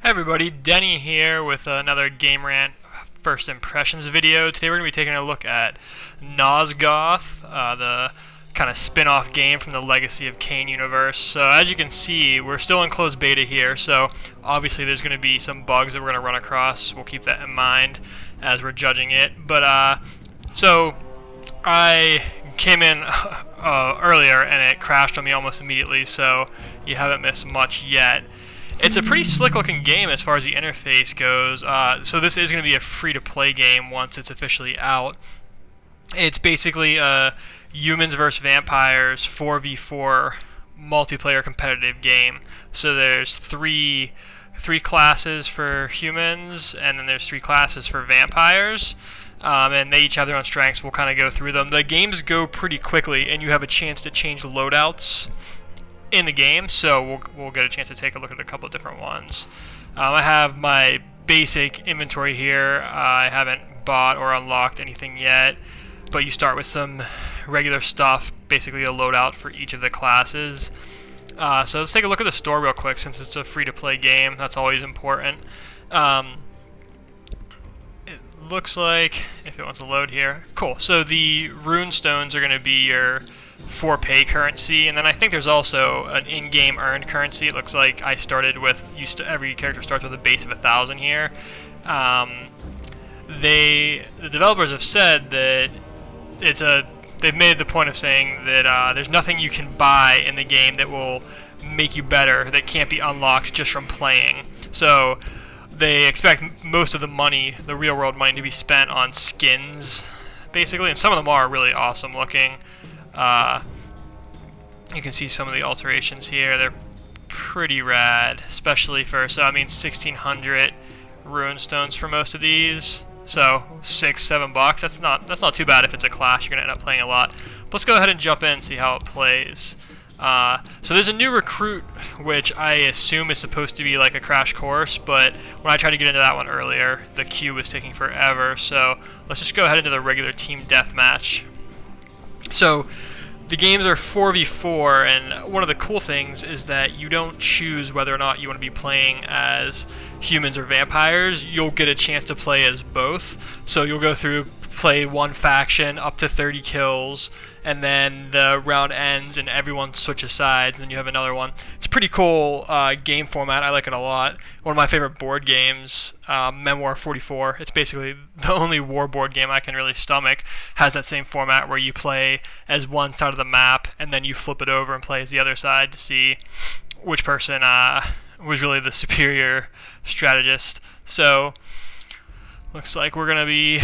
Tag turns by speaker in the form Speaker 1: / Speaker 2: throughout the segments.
Speaker 1: Hi everybody, Denny here with another Game Rant first impressions video. Today we're going to be taking a look at Nosgoth, the kind of spin-off game from the Legacy of Kain universe. So as you can see, we're still in closed beta here, so obviously there's going to be some bugs that we're going to run across. We'll keep that in mind as we're judging it. But so I came in earlier and it crashed on me almost immediately, so you haven't missed much yet. It's a pretty slick looking game as far as the interface goes, so this is going to be a free-to-play game once it's officially out. It's basically a humans versus vampires 4v4 multiplayer competitive game. So there's three classes for humans, and then there's 3 classes for vampires. And they each have their own strengths. We'll kind of go through them. The games go pretty quickly, and you have a chance to change loadouts in the game, so we'll get a chance to take a look at a couple of different ones. I have my basic inventory here. I haven't bought or unlocked anything yet, but you start with some regular stuff, basically a loadout for each of the classes. So let's take a look at the store real quick, since it's a free-to-play game. That's always important. It looks like, if it wants to load here, cool. So the rune stones are going to be your for pay currency, and then I think there's also an in-game earned currency. It looks like I started with, every character starts with a base of 1,000 here. The developers have said that they've made the point of saying that there's nothing you can buy in the game that will make you better, that can't be unlocked just from playing. So they expect most of the money, the real world money, to be spent on skins, basically, and some of them are really awesome looking. You can see some of the alterations here. They're pretty rad, especially for, so I mean 1,600 rune stones for most of these. So $6-7. That's not too bad if it's a class. You're gonna end up playing a lot. But let's go ahead and jump in and see how it plays. So there's a new recruit, which I assume is supposed to be like a crash course, but when I tried to get into that one earlier, the queue was taking forever. So let's just go ahead into the regular team deathmatch. So the games are 4v4, and one of the cool things is that you don't choose whether or not you want to be playing as humans or vampires. You'll get a chance to play as both. So you'll go through, play one faction up to 30 kills, and then the round ends and everyone switches sides, and then you have another one. It's a pretty cool game format. I like it a lot. One of my favorite board games, Memoir 44. It's basically the only war board game I can really stomach. Has that same format where you play as one side of the map, and then you flip it over and play as the other side to see which person was really the superior strategist. So looks like we're going to be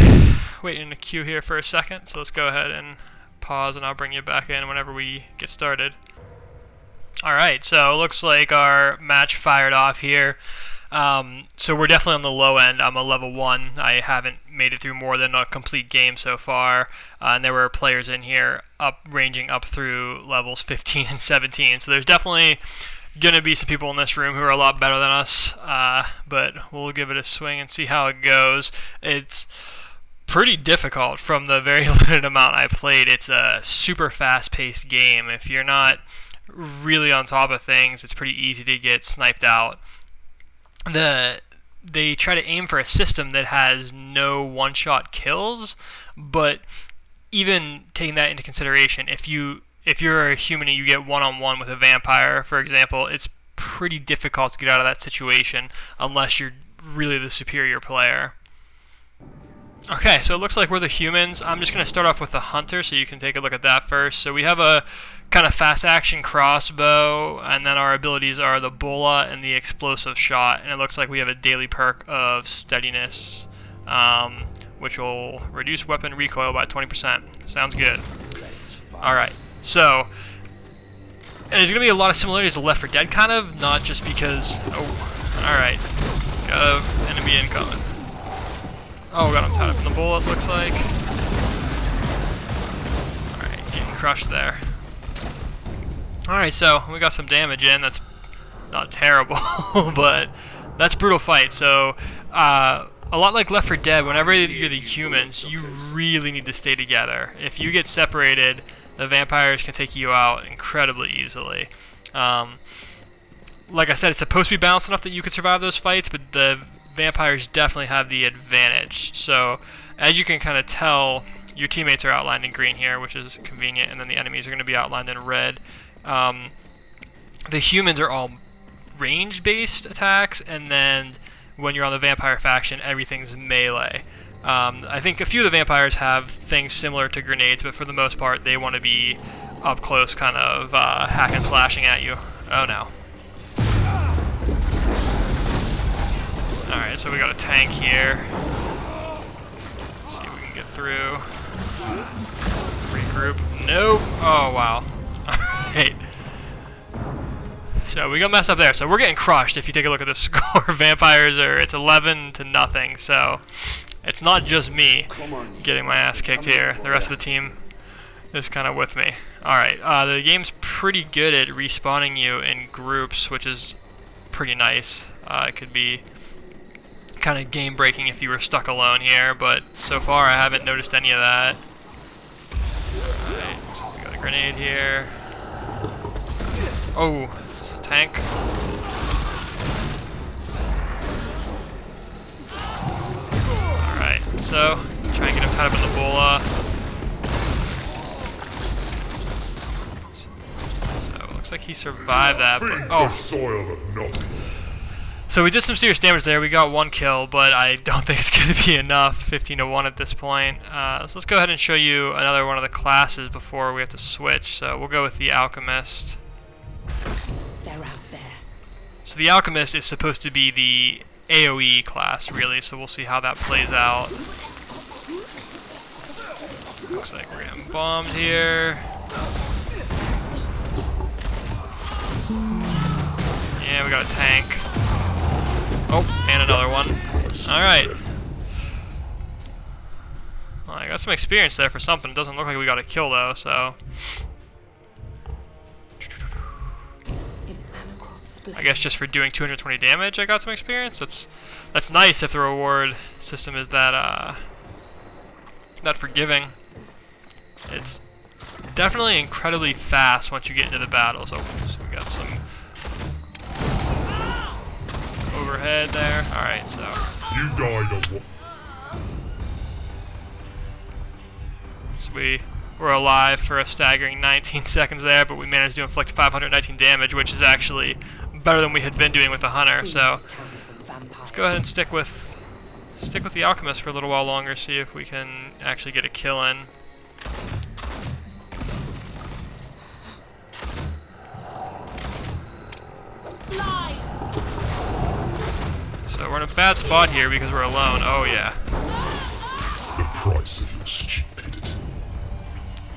Speaker 1: waiting in the queue here for a second, so let's go ahead and pause, and I'll bring you back in whenever we get started. Alright, so it looks like our match fired off here. So we're definitely on the low end. I'm a level 1. I haven't made it through more than a complete game so far, and there were players in here ranging up through levels 15 and 17. So there's definitely going to be some people in this room who are a lot better than us, but we'll give it a swing and see how it goes. It's pretty difficult from the very limited amount I played. It's a super fast-paced game. If you're not really on top of things, it's pretty easy to get sniped out. They try to aim for a system that has no one-shot kills, but even taking that into consideration, if you're a human and you get one-on-one with a vampire, for example, it's pretty difficult to get out of that situation unless you're really the superior player. Okay, so it looks like we're the humans. I'm just going to start off with the hunter, so you can take a look at that first. So we have a kind of fast action crossbow, and then our abilities are the bulla and the explosive shot. And it looks like we have a daily perk of steadiness, which will reduce weapon recoil by 20%. Sounds good. Alright, so there's going to be a lot of similarities to Left 4 Dead, kind of, not just because... Oh, alright. Got an enemy incoming. Oh, we got him tied up in the bullet, looks like. Alright, getting crushed there. Alright, so we got some damage in. That's not terrible, but that's brutal fight. So, a lot like Left 4 Dead, whenever you're the humans, you really need to stay together. If you get separated, the vampires can take you out incredibly easily. like I said, it's supposed to be balanced enough that you could survive those fights, but the vampires definitely have the advantage. So as you can kind of tell, your teammates are outlined in green here, which is convenient, and then the enemies are going to be outlined in red. The humans are all range-based attacks, and then when you're on the vampire faction, everything's melee. I think a few of the vampires have things similar to grenades, but for the most part, they want to be up close, kind of hack and slashing at you. Oh no. Alright, so we got a tank here. Let's see if we can get through. Regroup. Nope. Oh, wow. Alright. So we got messed up there. So we're getting crushed if you take a look at the score. Vampires it's 11-0. So it's not just me getting my ass kicked here. The rest of the team is kind of with me. Alright, the game's pretty good at respawning you in groups, which is pretty nice. It could be kind of game breaking if you were stuck alone here, but so far I haven't noticed any of that. Alright, so we got a grenade here. Oh, it's a tank. Alright, so try and get him tied up in the bola. So it looks like he survived that, but oh. So we did some serious damage there. We got 1 kill, but I don't think it's going to be enough. 15-1 at this point. So let's go ahead and show you another one of the classes before we have to switch. So we'll go with the alchemist.
Speaker 2: They're out there.
Speaker 1: So the alchemist is supposed to be the AoE class, really. So we'll see how that plays out. Looks like we're getting bombed here. Yeah, we got a tank. Oh, and another one. Alright. Well, I got some experience there for something. It doesn't look like we got a kill, though, so... I guess just for doing 220 damage, I got some experience. That's nice if the reward system is that forgiving. It's definitely incredibly fast once you get into the battle. So we got some overhead there. Alright, so.
Speaker 3: You died of what?
Speaker 1: So we were alive for a staggering 19 seconds there, but we managed to inflict 519 damage, which is actually better than we had been doing with the hunter. So let's go ahead and stick with the alchemist for a little while longer, see if we can actually get a kill in. So we're in a bad spot here because we're alone. Oh yeah.
Speaker 3: The price of your stupidity.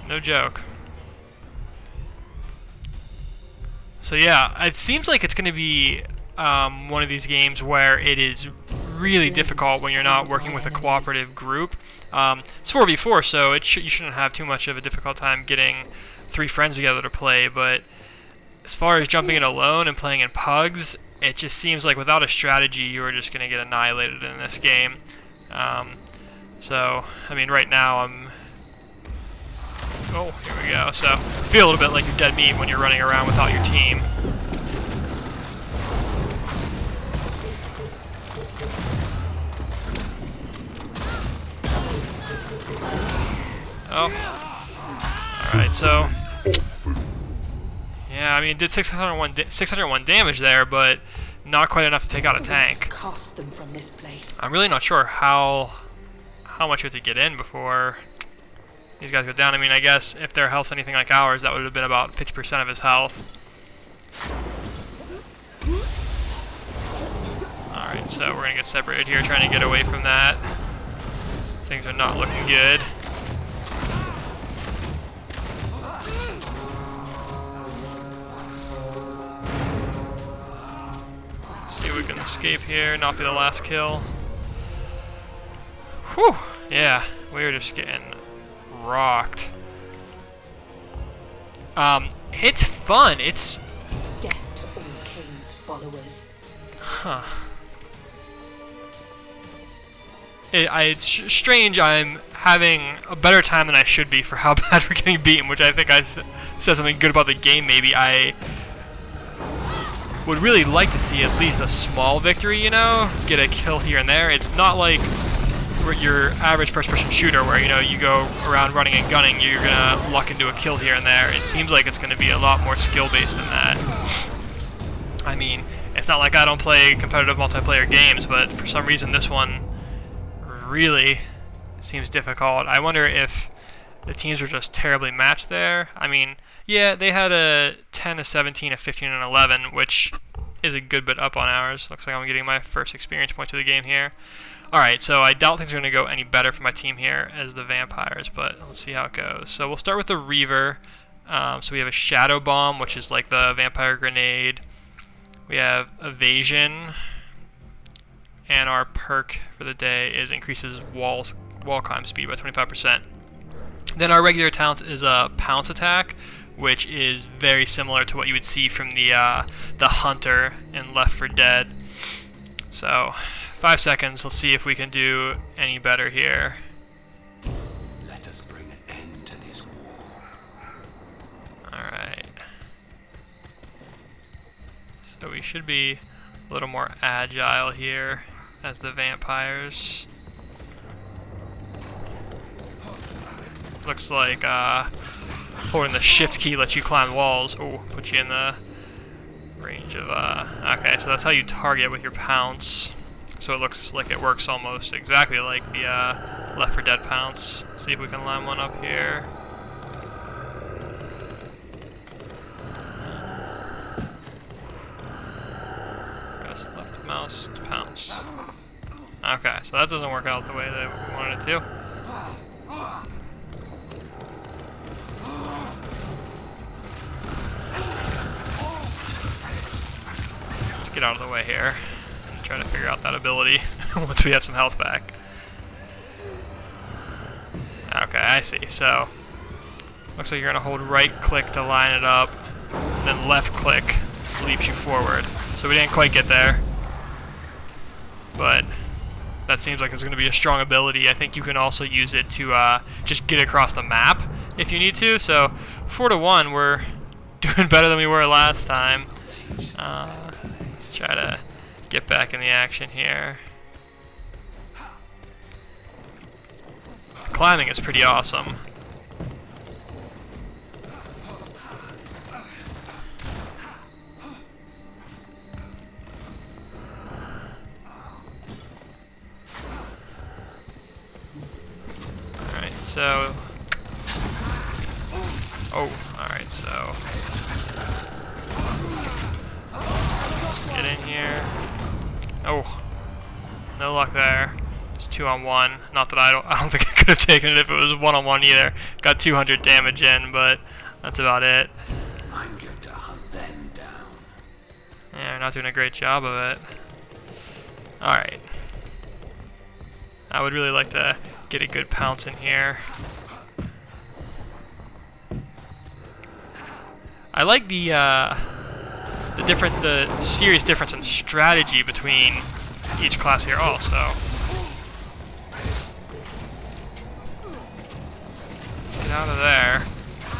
Speaker 1: No joke. So yeah, it seems like it's going to be one of these games where it is really difficult when you're not working with a cooperative group. It's 4v4, so you shouldn't have too much of a difficult time getting 3 friends together to play, but as far as jumping in alone and playing in pugs, it just seems like without a strategy, you are just going to get annihilated in this game. So, I mean, right now I'm... Oh, here we go. So, feel a little bit like you're dead meat when you're running around without your team. Oh. Alright, so... Yeah, I mean, it did 601 damage there, but not quite enough to take out a tank.
Speaker 2: Cast them from this place.
Speaker 1: I'm really not sure how much you have to get in before these guys go down. I mean, I guess if their health's anything like ours, that would have been about 50% of his health. Alright, so we're going to get separated here, trying to get away from that. Things are not looking good. See if we can escape here, not be the last kill. Whew! Yeah, we're just getting rocked. It's fun. It's...
Speaker 2: Death to all Cain's followers.
Speaker 1: Huh. It's strange I'm having a better time than I should be for how bad we're getting beaten, which I think says something good about the game, maybe. would really like to see at least a small victory, you know? Get a kill here and there. It's not like your average first-person shooter where, you know, you go around running and gunning, you're gonna luck into a kill here and there. It seems like it's gonna be a lot more skill-based than that. I mean, it's not like I don't play competitive multiplayer games, but for some reason this one really seems difficult. I wonder if the teams were just terribly matched there. I mean, yeah, they had a 10, a 17, a 15, and an 11, which is a good bit up on ours. Looks like I'm getting my first experience point to the game here. Alright, so I doubt things are going to go any better for my team here as the vampires, but let's see how it goes. So we'll start with the Reaver. So we have a Shadow Bomb, which is like the vampire grenade. We have Evasion, and our perk for the day is increases wall climb speed by 25%. Then our regular talent is a Pounce attack, which is very similar to what you would see from the Hunter in Left 4 Dead. So 5 seconds. Let's see if we can do any better here.
Speaker 4: Let us bring an end to this war.
Speaker 1: All right. So we should be a little more agile here as the vampires. Looks like holding the shift key lets you climb walls. Oh, put you in the range of okay, so that's how you target with your Pounce. So it looks like it works almost exactly like the Left 4 Dead Pounce. See if we can line one up here. Press left mouse to Pounce. Okay, so that doesn't work out the way that we wanted it to. Let's get out of the way here and try to figure out that ability once we have some health back. Okay, I see. So, looks like you're going to hold right click to line it up, and then left click leaps you forward. So we didn't quite get there, but that seems like it's going to be a strong ability. I think you can also use it to just get across the map if you need to. So 4-1, we're doing better than we were last time. Let's try to get back in the action here. Climbing is pretty awesome. Alright, so... Oh, alright, so... Let's get in here. Oh, no luck there. It's 2-on-1. Not that I don't think I could have taken it if it was 1-on-1 either. Got 200 damage in, but that's about it.
Speaker 4: I'm going to hunt them down.
Speaker 1: Yeah, we're not doing a great job of it. Alright. I would really like to get a good Pounce in here. I like the serious difference in strategy between each class here also. Let's get out of there,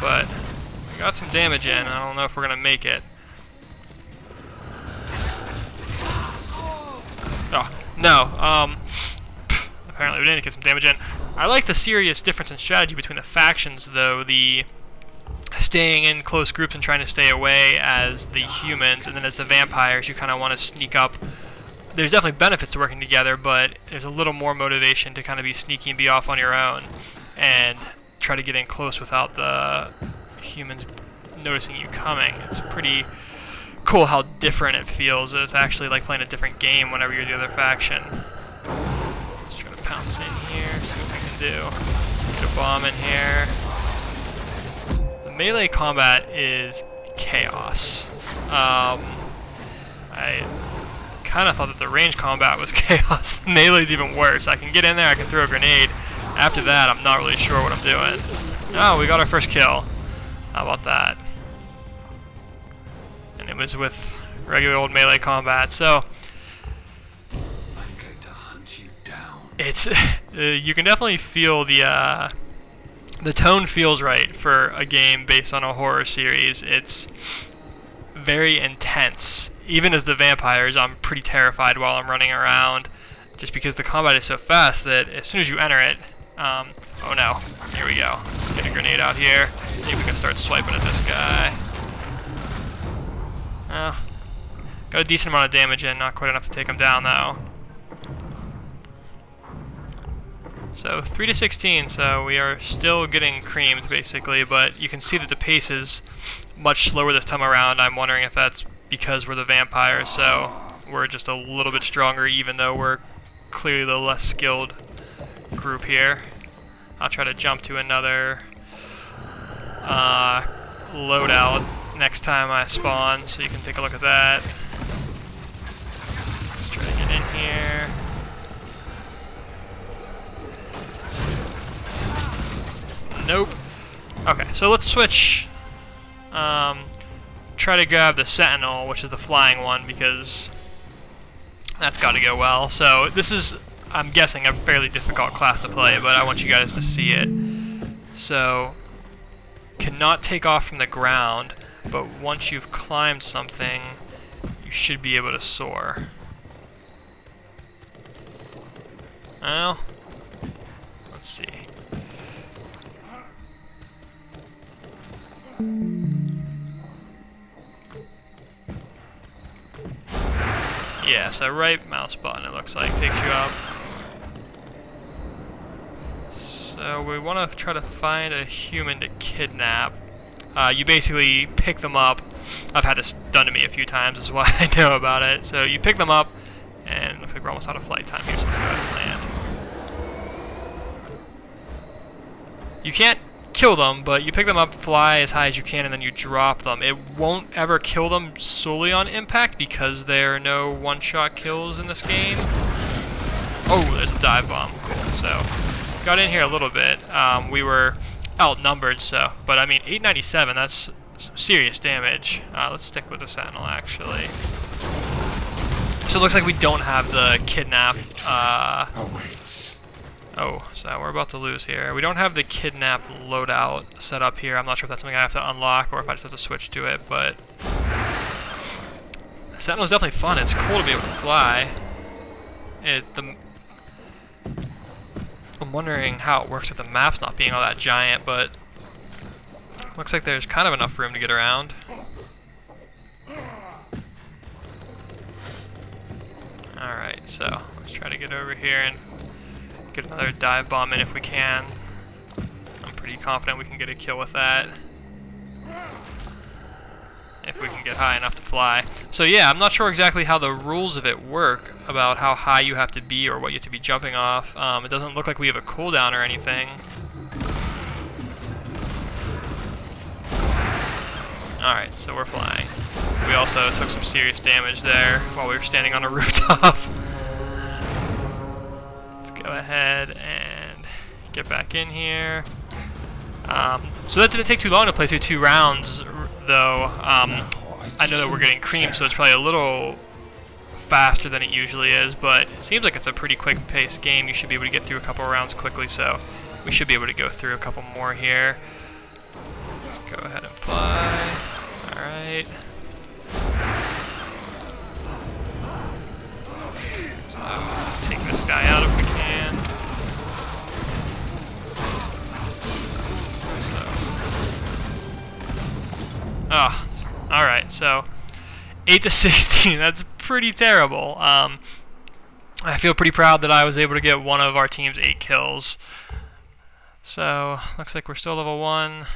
Speaker 1: but we got some damage in. I don't know if we're gonna make it. Oh, no, apparently we didn't get some damage in. I like the serious difference in strategy between the factions though, the staying in close groups and trying to stay away as the humans, and then as the vampires you kind of want to sneak up. There's definitely benefits to working together, but there's a little more motivation to kind of be sneaky and be off on your own and try to get in close without the humans noticing you coming. It's pretty cool how different it feels. It's actually like playing a different game whenever you're the other faction. Let's try to Pounce in here, see what we can do. Get a bomb in here. Melee combat is chaos. I kind of thought that the range combat was chaos. The melee's even worse. I can get in there, I can throw a grenade. After that, I'm not really sure what I'm doing. Oh, we got our first kill. How about that? And it was with regular old melee combat. So
Speaker 4: I'm going to hunt you down.
Speaker 1: it's you can definitely feel the tone feels right for a game based on a horror series. It's very intense. Even as the vampires, I'm pretty terrified while I'm running around, just because the combat is so fast that as soon as you enter it, oh no, here we go. Let's get a grenade out here, see if we can start swiping at this guy. Got a decent amount of damage in, not quite enough to take him down though. So 3 to 16, so we are still getting creamed basically, but you can see that the pace is much slower this time around. I'm wondering if that's because we're the vampires, so we're just a little bit stronger even though we're clearly the less skilled group here. I'll try to jump to another loadout next time I spawn, so you can take a look at that. Let's try to get in here. Nope. Okay, so let's switch. Try to grab the Sentinel, which is the flying one, because that's got to go well. So this is, I'm guessing, a fairly difficult class to play, but I want you guys to see it. So, cannot take off from the ground, but once you've climbed something, you should be able to soar. Well, let's see. Yeah, so right mouse button, it looks like, takes you up. So we want to try to find a human to kidnap. You basically pick them up. I've had this done to me a few times, is why I know about it. So you pick them up, and it looks like we're almost out of flight time here, so let's go ahead and land. You can't kill them, but you pick them up, fly as high as you can, and then you drop them. It won't ever kill them solely on impact because there are no one-shot kills in this game. Oh, there's a dive bomb. Cool. So, got in here a little bit. We were outnumbered, so, but I mean, 897, that's some serious damage. Let's stick with the Sentinel, actually. So it looks like we don't have the kidnap. Oh, so we're about to lose here. We don't have the kidnap loadout set up here. I'm not sure if that's something I have to unlock or if I just have to switch to it, but Sentinel's definitely fun. It's cool to be able to fly. I'm wondering how it works with the maps not being all that giant, but looks like there's kind of enough room to get around. Alright, so let's try to get over here and get another dive bomb in if we can. I'm pretty confident we can get a kill with that, if we can get high enough to fly. So yeah, I'm not sure exactly how the rules of it work about how high you have to be or what you have to be jumping off. It doesn't look like we have a cooldown or anything. Alright, so we're flying. We also took some serious damage there while we were standing on a rooftop. Go ahead and get back in here. So that didn't take too long to play through 2 rounds, though. I know that we're getting creamed, so it's probably a little faster than it usually is, but it seems like it's a pretty quick-paced game. You should be able to get through a couple rounds quickly, so we should be able to go through a couple more here. Let's go ahead and fly. Alright. So, take this guy out if we can. Oh, alright, so 8 to 16, that's pretty terrible. I feel pretty proud that I was able to get one of our team's 8 kills. So, looks like we're still level 1.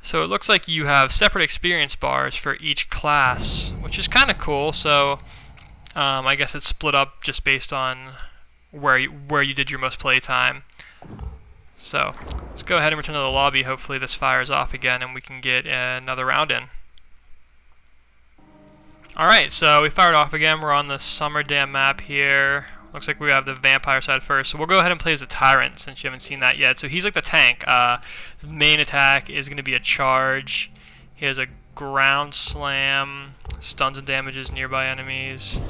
Speaker 1: So it looks like you have separate experience bars for each class, which is kind of cool. So I guess it's split up just based on where you did your most play time. So let's go ahead and return to the lobby. Hopefully this fires off again and we can get another round in. Alright, so we fired off again. We're on the Summer Dam map here. Looks like we have the vampire side first. So we'll go ahead and play as the tyrant since you haven't seen that yet. So he's like the tank. His main attack is going to be a charge. He has a ground slam, stuns and damages nearby enemies,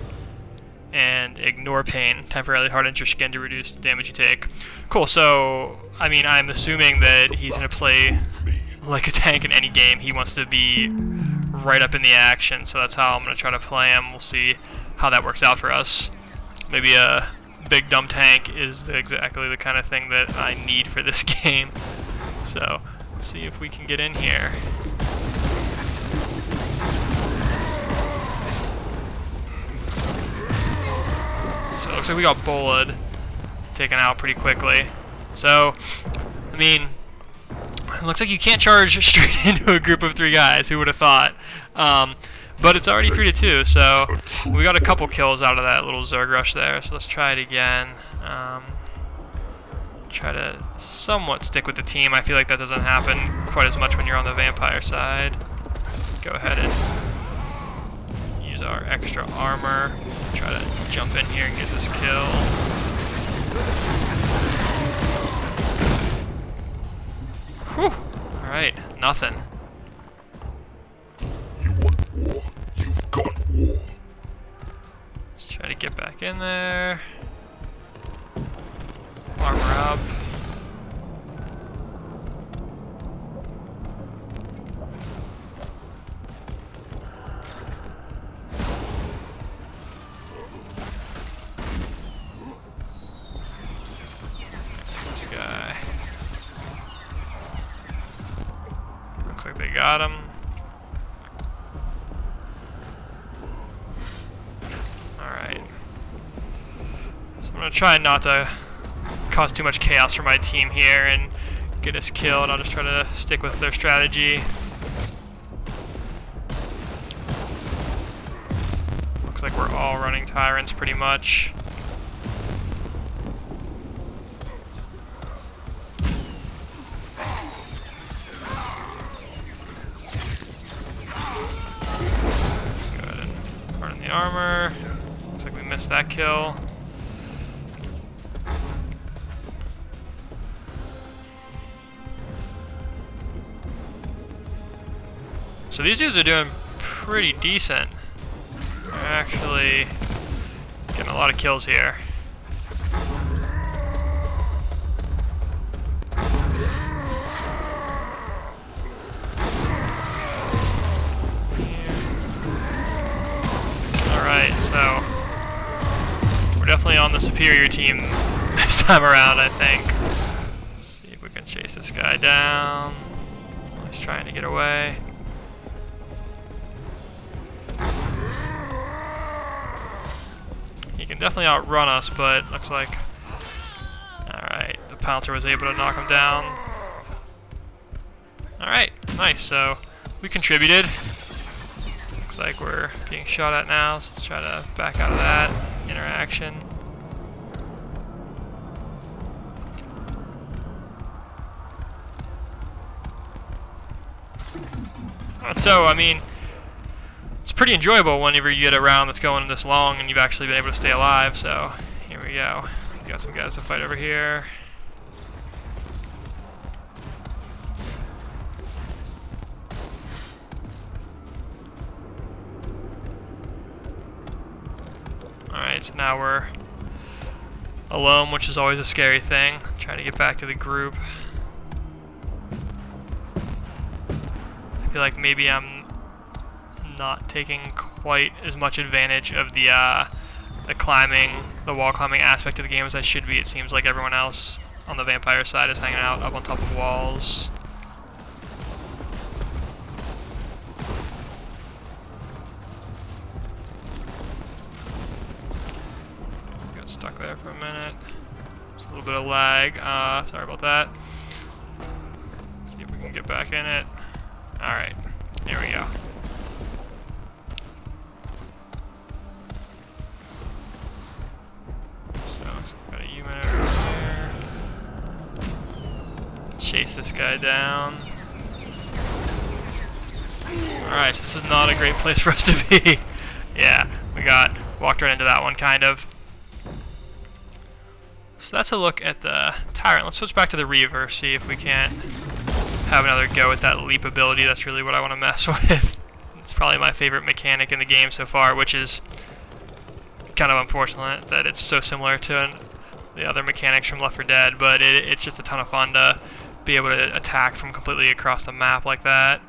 Speaker 1: and ignore pain. Temporarily hardens your skin to reduce the damage you take. Cool, so, I mean, I'm assuming that he's going to play like a tank in any game. He wants to be right up in the action, so that's how I'm going to try to play him. We'll see how that works out for us. Maybe a big dumb tank is exactly the kind of thing that I need for this game. So let's see if we can get in here. So it looks like we got Bolid taken out pretty quickly. So, I mean, it looks like you can't charge straight into a group of 3 guys. Who would have thought? But it's already 3-2, so we got a couple kills out of that little Zerg rush there. So let's try it again. Try to somewhat stick with the team. I feel like that doesn't happen quite as much when you're on the vampire side. Go ahead and use our extra armor. Try to jump in here and get this kill. Whew. Alright, nothing.
Speaker 3: You want war? You've got war.
Speaker 1: Let's try to get back in there. Armor up. There's this guy. Looks like they got him. Alright. So I'm gonna try not to cause too much chaos for my team here and get us killed. I'll just try to stick with their strategy. Looks like we're all running tyrants pretty much. Let's go ahead and harden the armor. Looks like we missed that kill. So these dudes are doing pretty decent. They're actually getting a lot of kills here. Alright, so we're definitely on the superior team this time around, I think. Let's see if we can chase this guy down. He's trying to get away. He can definitely outrun us, but looks like... Alright, the Pouncer was able to knock him down. Alright, nice, so we contributed. Looks like we're being shot at now, so let's try to back out of that interaction. So, I mean, it's pretty enjoyable whenever you get a round that's going this long and you've actually been able to stay alive, so here we go. We got some guys to fight over here. Alright, so now we're alone, which is always a scary thing. Trying to get back to the group. I feel like maybe I'm not taking quite as much advantage of the wall climbing aspect of the game as I should be. It seems like everyone else on the vampire side is hanging out up on top of walls. Got stuck there for a minute. Just a little bit of lag. Sorry about that. See if we can get back in it. Alright, here we go. Got a human over here. Chase this guy down. Alright, so this is not a great place for us to be. Yeah, we walked right into that one, kind of. So that's a look at the Tyrant. Let's switch back to the Reaver, see if we can't have another go at that leap ability. That's really what I want to mess with. It's probably my favorite mechanic in the game so far, which is kind of unfortunate that it's so similar to the other mechanics from Left 4 Dead, but it's just a ton of fun to be able to attack from completely across the map like that.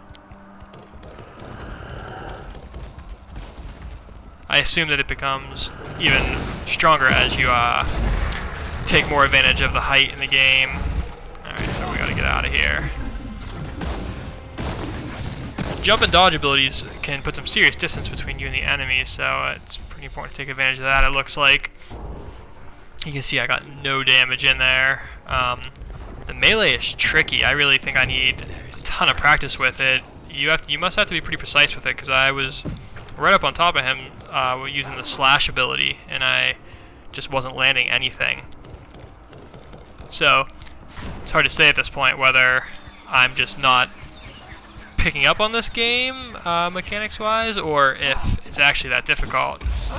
Speaker 1: I assume that it becomes even stronger as you take more advantage of the height in the game. Alright, so we gotta get out of here. Jump and dodge abilities can put some serious distance between you and the enemy, so it's pretty important to take advantage of that. It looks like you can see I got no damage in there. The melee is tricky. I really think I need a ton of practice with it. You must have to be pretty precise with it, because I was right up on top of him using the slash ability, and I just wasn't landing anything. So it's hard to say at this point whether I'm just not picking up on this game mechanics-wise, or if it's actually that difficult. So,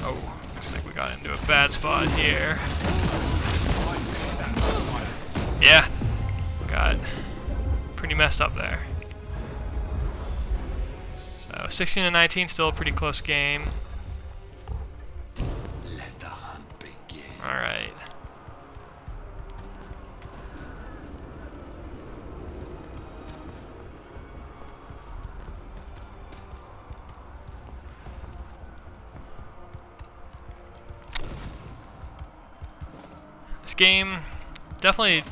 Speaker 1: oh, looks like we got into a bad spot here. Yeah, got pretty messed up there. So 16 and 19, still a pretty close game.
Speaker 4: Let the hunt begin.
Speaker 1: All right. This game definitely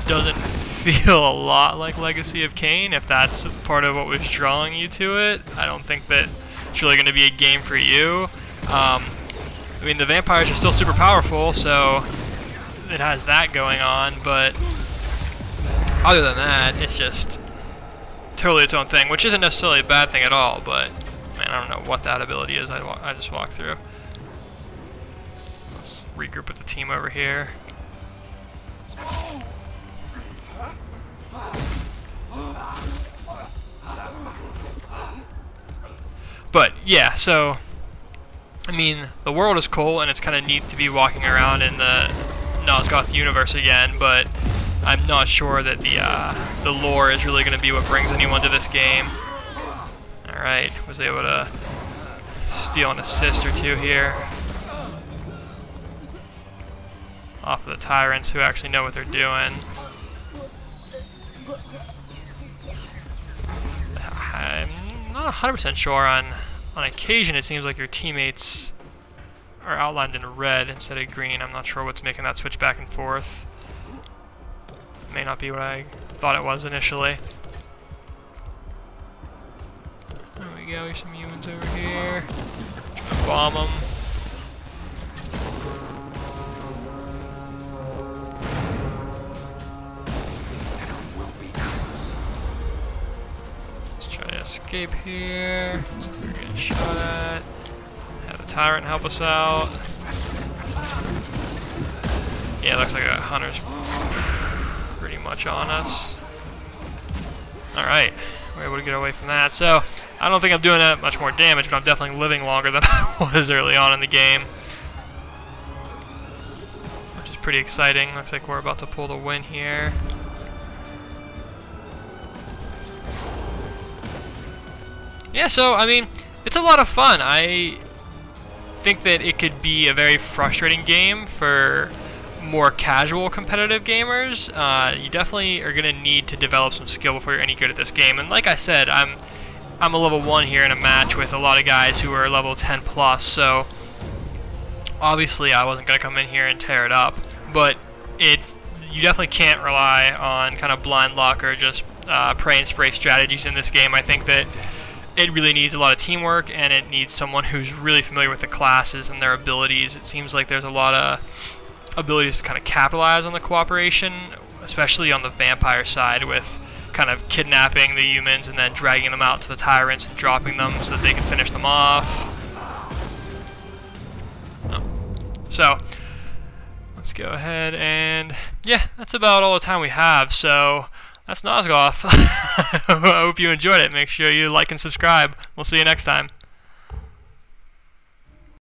Speaker 1: doesn't feel a lot like Legacy of Kain, if that's part of what was drawing you to it. I don't think that it's really going to be a game for you. I mean, the vampires are still super powerful, so it has that going on, but other than that, it's just totally its own thing, which isn't necessarily a bad thing at all, but man, I don't know what that ability is I just walked through. Let's regroup with the team over here. But yeah, so I mean, the world is cool and it's kind of neat to be walking around in the Nosgoth universe again, but I'm not sure that the lore is really going to be what brings anyone to this game. Alright, was able to steal an assist or two here off of the tyrants who actually know what they're doing. I'm not 100% sure on occasion it seems like your teammates are outlined in red instead of green. I'm not sure what's making that switch back and forth. May not be what I thought it was initially. There we go, here's some humans over here. Try to bomb them. Let's try to escape here. So we're getting shot at. Have the tyrant help us out. Yeah, it looks like a hunter's pretty much on us. Alright, we're able to get away from that. So, I don't think I'm doing that much more damage, but I'm definitely living longer than I was early on in the game. Which is pretty exciting. Looks like we're about to pull the win here. Yeah, so, I mean, it's a lot of fun. I think that it could be a very frustrating game for more casual competitive gamers. You definitely are going to need to develop some skill before you're any good at this game. And like I said, I'm a level 1 here in a match with a lot of guys who are level 10 plus, so obviously I wasn't going to come in here and tear it up. But you definitely can't rely on kind of blind luck or just pray and spray strategies in this game. I think that it really needs a lot of teamwork, and it needs someone who's really familiar with the classes and their abilities. It seems like there's a lot of abilities to kind of capitalize on the cooperation, especially on the vampire side, with kind of kidnapping the humans and then dragging them out to the tyrants and dropping them so that they can finish them off. Oh. So let's go ahead and yeah, that's about all the time we have. So that's Nosgoth. I hope you enjoyed it. Make sure you like and subscribe. We'll see you next time.